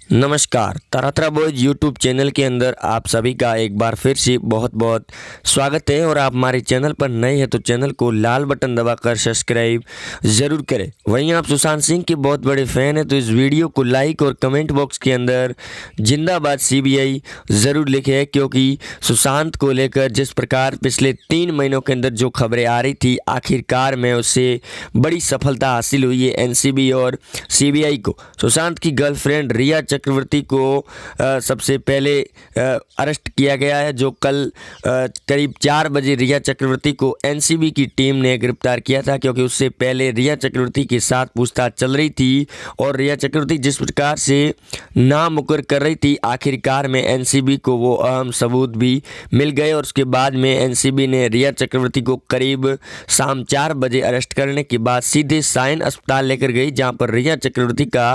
नमस्कार, तरातरा boys YouTube channel के अंदर आप सभी का एक बार फिर से बहुत बहुत स्वागत है। और आप हमारे चैनल पर नए हैं तो चैनल को लाल बटन दबाकर सब्सक्राइब ज़रूर करें। वहीं आप सुशांत सिंह के बहुत बड़े फ़ैन हैं तो इस वीडियो को लाइक और कमेंट बॉक्स के अंदर जिंदाबाद सीबीआई ज़रूर लिखें, क्योंकि सुशांत को लेकर जिस प्रकार पिछले 3 महीनों के अंदर जो खबरें आ रही थी, आखिरकार में उससे बड़ी सफलता हासिल हुई है एनसीबी और सीबीआई को। सुशांत की गर्लफ्रेंड रिया चक्रवर्ती को सबसे पहले अरेस्ट किया गया है, जो कल करीब 4 बजे रिया चक्रवर्ती को एनसीबी की टीम ने गिरफ्तार किया था, क्योंकि उससे पहले रिया चक्रवर्ती के साथ पूछताछ चल रही थी। और रिया चक्रवर्ती जिस प्रकार से नामुकर कर रही थी, आखिरकार में एनसीबी को वो अहम सबूत भी मिल गए। और उसके बाद में एनसीबी ने रिया चक्रवर्ती को करीब शाम 4 बजे अरेस्ट करने के बाद सीधे साइन अस्पताल लेकर गई, जहां पर रिया चक्रवर्ती का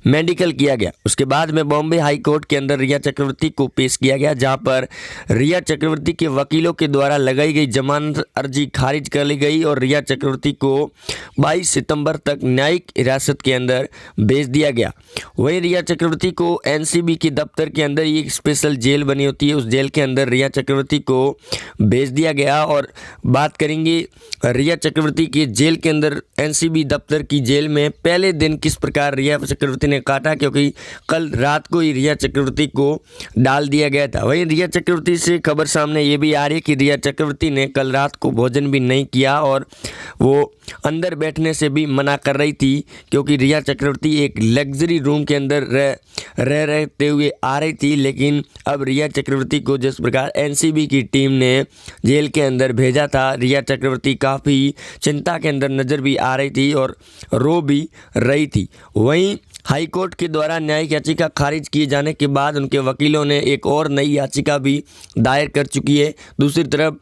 मेडिकल किया गया। उसके बाद में बॉम्बे हाई कोर्ट के अंदर रिया चक्रवर्ती को पेश किया गया, जहां पर रिया चक्रवर्ती के वकीलों के द्वारा लगाई गई जमानत अर्जी खारिज कर ली गई और रिया चक्रवर्ती को 22 सितंबर तक न्यायिक हिरासत के अंदर भेज दिया गया। वहीं रिया चक्रवर्ती को एनसीबी के दफ्तर के अंदर एक स्पेशल जेल बनी होती है, उस जेल के अंदर रिया चक्रवर्ती को भेज दिया गया। और बात करेंगे रिया चक्रवर्ती के जेल के अंदर, एनसीबी दफ्तर की जेल में पहले दिन किस प्रकार रिया चक्रवर्ती ने काटा, क्योंकि कल रात को ही रिया चक्रवर्ती को डाल दिया गया था। वहीं रिया चक्रवर्ती से खबर सामने ये भी आ रही है कि रिया चक्रवर्ती ने कल रात को भोजन भी नहीं किया और वो अंदर बैठने से भी मना कर रही थी, क्योंकि रिया चक्रवर्ती एक लग्जरी रूम के अंदर रहते हुए आ रही थी। लेकिन अब रिया चक्रवर्ती को जिस प्रकार एनसीबी की टीम ने जेल के अंदर भेजा था, रिया चक्रवर्ती काफ़ी चिंता के अंदर नज़र भी आ रही थी और रो भी रही थी। वहीं हाई कोर्ट के द्वारा न्यायिक याचिका खारिज किए जाने के बाद उनके वकीलों ने एक और नई याचिका भी दायर कर चुकी है। दूसरी तरफ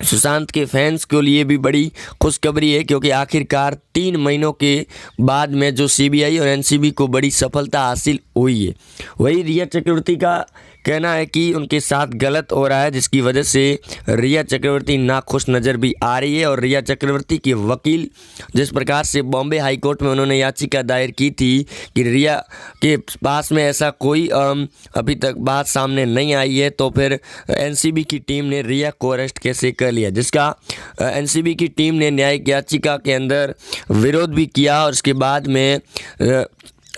सुशांत के फैंस के लिए भी बड़ी खुशखबरी है, क्योंकि आखिरकार 3 महीनों के बाद में जो सीबीआई और एनसीबी को बड़ी सफलता हासिल हुई है। वही रिया चक्रवर्ती का कहना है कि उनके साथ गलत हो रहा है, जिसकी वजह से रिया चक्रवर्ती नाखुश नज़र भी आ रही है। और रिया चक्रवर्ती के वकील जिस प्रकार से बॉम्बे हाई कोर्ट में उन्होंने याचिका दायर की थी कि रिया के पास में ऐसा कोई अभी तक बात सामने नहीं आई है, तो फिर एनसीबी की टीम ने रिया को अरेस्ट कैसे कर लिया, जिसका एनसीबी की टीम ने न्यायिक याचिका के अंदर विरोध भी किया। और उसके बाद में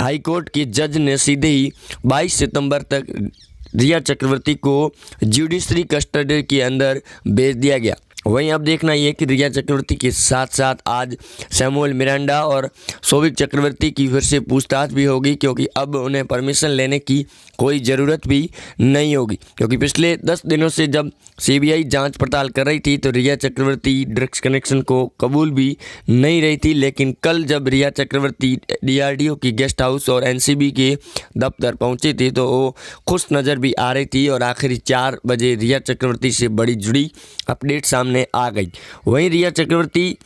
हाई कोर्ट के जज ने सीधे ही 22 सितंबर तक रिया चक्रवर्ती को जुडिशरी कस्टडी के अंदर भेज दिया गया। वहीं अब देखना ये कि रिया चक्रवर्ती के साथ साथ आज सैमुअल मिरांडा और शोभिक चक्रवर्ती की फिर से पूछताछ भी होगी, क्योंकि अब उन्हें परमिशन लेने की कोई ज़रूरत भी नहीं होगी, क्योंकि पिछले 10 दिनों से जब सीबीआई जांच पड़ताल कर रही थी तो रिया चक्रवर्ती ड्रग्स कनेक्शन को कबूल भी नहीं रही थी। लेकिन कल जब रिया चक्रवर्ती डीआरडीओ की गेस्ट हाउस और एनसीबी के दफ्तर पहुंची थी तो वो खुश नज़र भी आ रही थी और आखिरी 4 बजे रिया चक्रवर्ती से बड़ी जुड़ी अपडेट सामने आ गई। वहीं रिया चक्रवर्ती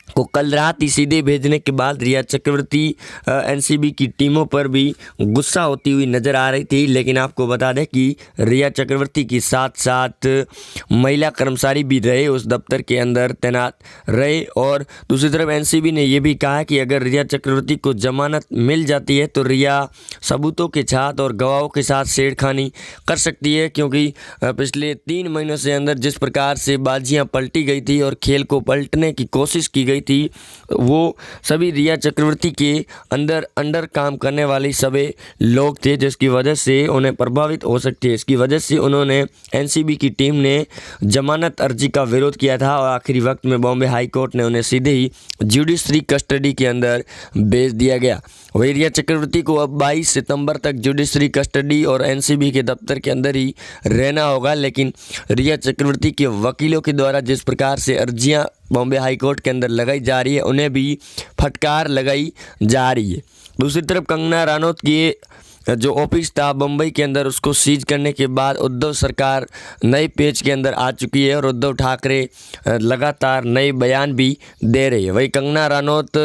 को कल रात ही सीधे भेजने के बाद रिया चक्रवर्ती एनसीबी की टीमों पर भी गुस्सा होती हुई नज़र आ रही थी। लेकिन आपको बता दें कि रिया चक्रवर्ती के साथ साथ महिला कर्मचारी भी रहे, उस दफ्तर के अंदर तैनात रहे। और दूसरी तरफ एनसीबी ने यह भी कहा कि अगर रिया चक्रवर्ती को जमानत मिल जाती है तो रिया सबूतों के साथ और गवाहों के साथ छेड़खानी कर सकती है, क्योंकि पिछले 3 महीनों से अंदर जिस प्रकार से बाजियाँ पलटी गई थी और खेल को पलटने की कोशिश की गई थी, वो सभी रिया चक्रवर्ती के अंडर काम करने वाले सभी लोग थे, जिसकी वजह से उन्हें प्रभावित हो सकती है। इसकी वजह से उन्होंने एनसीबी की टीम ने जमानत अर्जी का विरोध किया था और आखिरी वक्त में बॉम्बे हाई कोर्ट ने उन्हें सीधे ही जुडिशरी कस्टडी के अंदर भेज दिया गया। वही रिया चक्रवर्ती को अब 22 सितंबर तक जुडिशरी कस्टडी और एनसीबी के दफ्तर के अंदर ही रहना होगा। लेकिन रिया चक्रवर्ती के वकीलों के द्वारा जिस प्रकार से अर्जियां बॉम्बे हाई कोर्ट के अंदर लगाई जा रही है, उन्हें भी फटकार लगाई जा रही है। दूसरी तरफ कंगना रनौत की जो ऑफिस था बम्बई के अंदर, उसको सीज करने के बाद उद्धव सरकार नए पेज के अंदर आ चुकी है और उद्धव ठाकरे लगातार नए बयान भी दे रही है। वही कंगना रनौत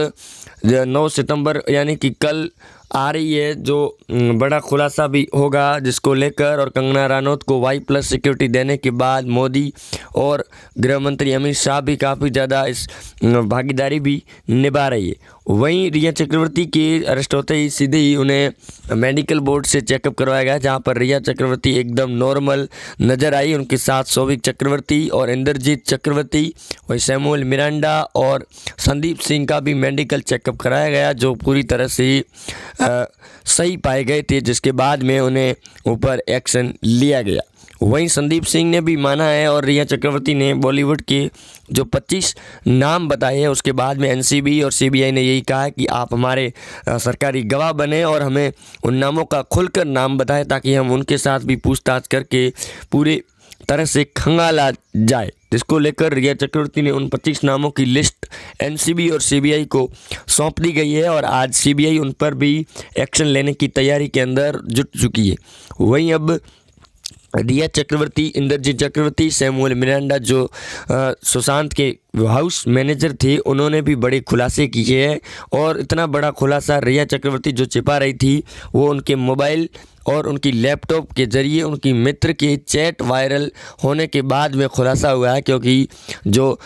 9 सितंबर यानी कि कल आ रही है, जो बड़ा खुलासा भी होगा जिसको लेकर, और कंगना रनौत को Y+ सिक्योरिटी देने के बाद मोदी और गृह मंत्री अमित शाह भी काफ़ी ज़्यादा इस भागीदारी भी निभा रही है। वहीं रिया चक्रवर्ती के अरेस्ट होते ही सीधे ही उन्हें मेडिकल बोर्ड से चेकअप करवाया गया, जहां पर रिया चक्रवर्ती एकदम नॉर्मल नज़र आई। उनके साथ सौविक चक्रवर्ती और इंद्रजीत चक्रवर्ती, वहीं सैमुअल मिरांडा और संदीप सिंह का भी मेडिकल चेकअप कराया गया, जो पूरी तरह से सही पाए गए थे, जिसके बाद में उन्हें ऊपर एक्शन लिया गया। वहीं संदीप सिंह ने भी माना है और रिया चक्रवर्ती ने बॉलीवुड के जो 25 नाम बताए हैं, उसके बाद में एनसीबी और सीबीआई ने यही कहा है कि आप हमारे सरकारी गवाह बने और हमें उन नामों का खुलकर नाम बताएं, ताकि हम उनके साथ भी पूछताछ करके पूरे तरह से खंगाला जाए। जिसको लेकर रिया चक्रवर्ती ने उन 25 नामों की लिस्ट एनसीबी और सीबीआई को सौंप दी गई है और आज सीबीआई उन पर भी एक्शन लेने की तैयारी के अंदर जुट चुकी है। वहीं अब रिया चक्रवर्ती, इंद्रजीत चक्रवर्ती, सैमुअल मिरांडा जो सुशांत के हाउस मैनेजर थे, उन्होंने भी बड़े खुलासे किए हैं। और इतना बड़ा खुलासा रिया चक्रवर्ती जो छिपा रही थी, वो उनके मोबाइल और उनकी लैपटॉप के ज़रिए उनकी मित्र के चैट वायरल होने के बाद में खुलासा हुआ है। क्योंकि जो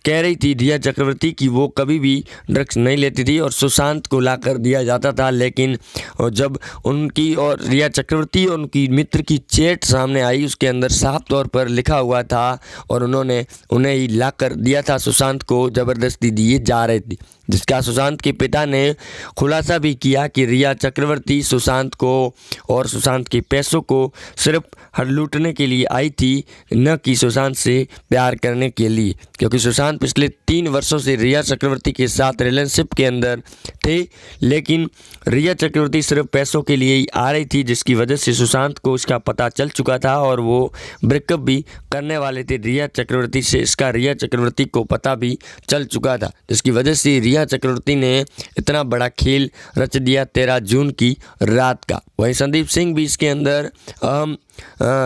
कह रही थी रिया चक्रवर्ती कि वो कभी भी ड्रग्स नहीं लेती थी और सुशांत को ला कर दिया जाता था, लेकिन जब उनकी और रिया चक्रवर्ती और उनकी मित्र की चैट सामने आई, उसके अंदर साफ तौर पर लिखा हुआ था और उन्होंने उन्हें ही ला कर दिया था, सुशांत को ज़बरदस्ती दिए जा रहे थे। जिसका सुशांत के पिता ने खुलासा भी किया कि रिया चक्रवर्ती सुशांत को और सुशांत के पैसों को सिर्फ लूटने के लिए आई थी, न कि सुशांत से प्यार करने के लिए। क्योंकि सुशांत पिछले 3 वर्षों से रिया चक्रवर्ती के साथ रिलेशनशिप के अंदर थे, लेकिन रिया चक्रवर्ती सिर्फ पैसों के लिए ही आ रही थी, जिसकी वजह से सुशांत को इसका पता चल चुका था और वो ब्रेकअप भी करने वाले थे रिया चक्रवर्ती से। इसका रिया चक्रवर्ती को पता भी चल चुका था, जिसकी वजह से रिया चक्रवर्ती ने इतना बड़ा खेल रच दिया 13 जून की रात का। वहीं संदीप सिंह भी इसके अंदर अहम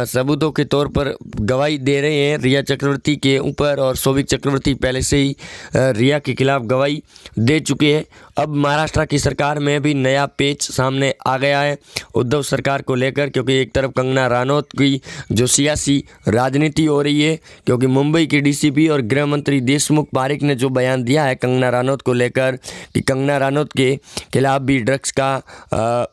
सबूतों के तौर पर गवाही दे रहे हैं रिया चक्रवर्ती के ऊपर, और सौविक चक्रवर्ती पहले से ही रिया के खिलाफ गवाही दे चुके हैं। अब महाराष्ट्र की सरकार में भी नया पेच सामने आ गया है उद्धव सरकार को लेकर, क्योंकि एक तरफ कंगना रनौत की जो सियासी राजनीति हो रही है, क्योंकि मुंबई के डीसीपी और गृह मंत्री देशमुख पारिक ने जो बयान दिया है कंगना रनौत को लेकर कि कंगना रनौत के खिलाफ भी ड्रग्स का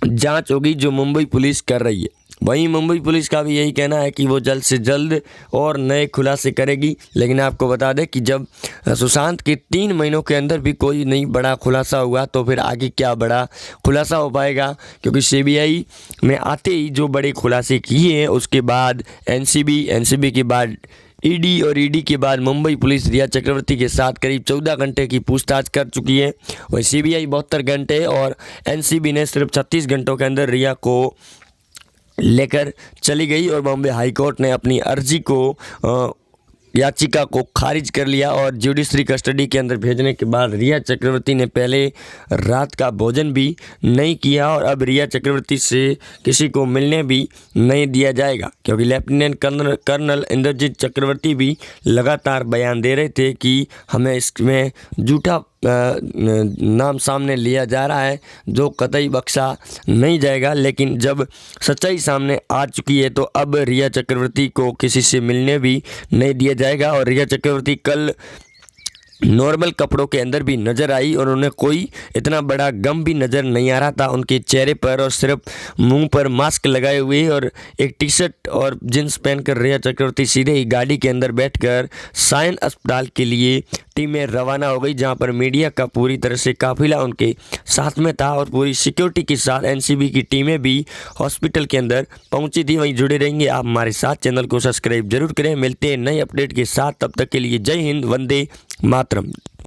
जांच होगी जो मुंबई पुलिस कर रही है। वहीं मुंबई पुलिस का भी यही कहना है कि वो जल्द से जल्द और नए खुलासे करेगी। लेकिन आपको बता दें कि जब सुशांत के 3 महीनों के अंदर भी कोई नहीं बड़ा खुलासा हुआ, तो फिर आगे क्या बड़ा खुलासा हो पाएगा। क्योंकि सीबीआई में आते ही जो बड़े खुलासे किए हैं, उसके बाद एनसीबी के बाद ईडी और ईडी के बाद मुंबई पुलिस रिया चक्रवर्ती के साथ करीब 14 घंटे की पूछताछ कर चुकी है। वहीं सीबीआई 72 घंटे और एनसीबी ने सिर्फ 36 घंटों के अंदर रिया को लेकर चली गई और बॉम्बे हाई कोर्ट ने अपनी अर्जी को याचिका को खारिज कर लिया और जुडिशरी कस्टडी के अंदर भेजने के बाद रिया चक्रवर्ती ने पहले रात का भोजन भी नहीं किया और अब रिया चक्रवर्ती से किसी को मिलने भी नहीं दिया जाएगा। क्योंकि लेफ्टिनेंट कर्नल इंद्रजीत चक्रवर्ती भी लगातार बयान दे रहे थे कि हमें इसमें झूठा नाम सामने लिया जा रहा है जो कतई बख्शा नहीं जाएगा। लेकिन जब सच्चाई सामने आ चुकी है तो अब रिया चक्रवर्ती को किसी से मिलने भी नहीं दिया जाएगा। और रिया चक्रवर्ती कल नॉर्मल कपड़ों के अंदर भी नज़र आई और उन्हें कोई इतना बड़ा गम भी नज़र नहीं आ रहा था उनके चेहरे पर, और सिर्फ मुंह पर मास्क लगाए हुए और एक टी शर्ट और जींस पहनकर रिया चक्रवर्ती सीधे ही गाड़ी के अंदर बैठकर सायन अस्पताल के लिए टीमें रवाना हो गई, जहां पर मीडिया का पूरी तरह से काफिला उनके साथ में था और पूरी सिक्योरिटी के साथ एनसीबी की टीमें भी हॉस्पिटल के अंदर पहुंची थी। वहीं जुड़े रहेंगे आप हमारे साथ, चैनल को सब्सक्राइब जरूर करें। मिलते हैं नए अपडेट के साथ, तब तक के लिए जय हिंद, वंदे मातरम।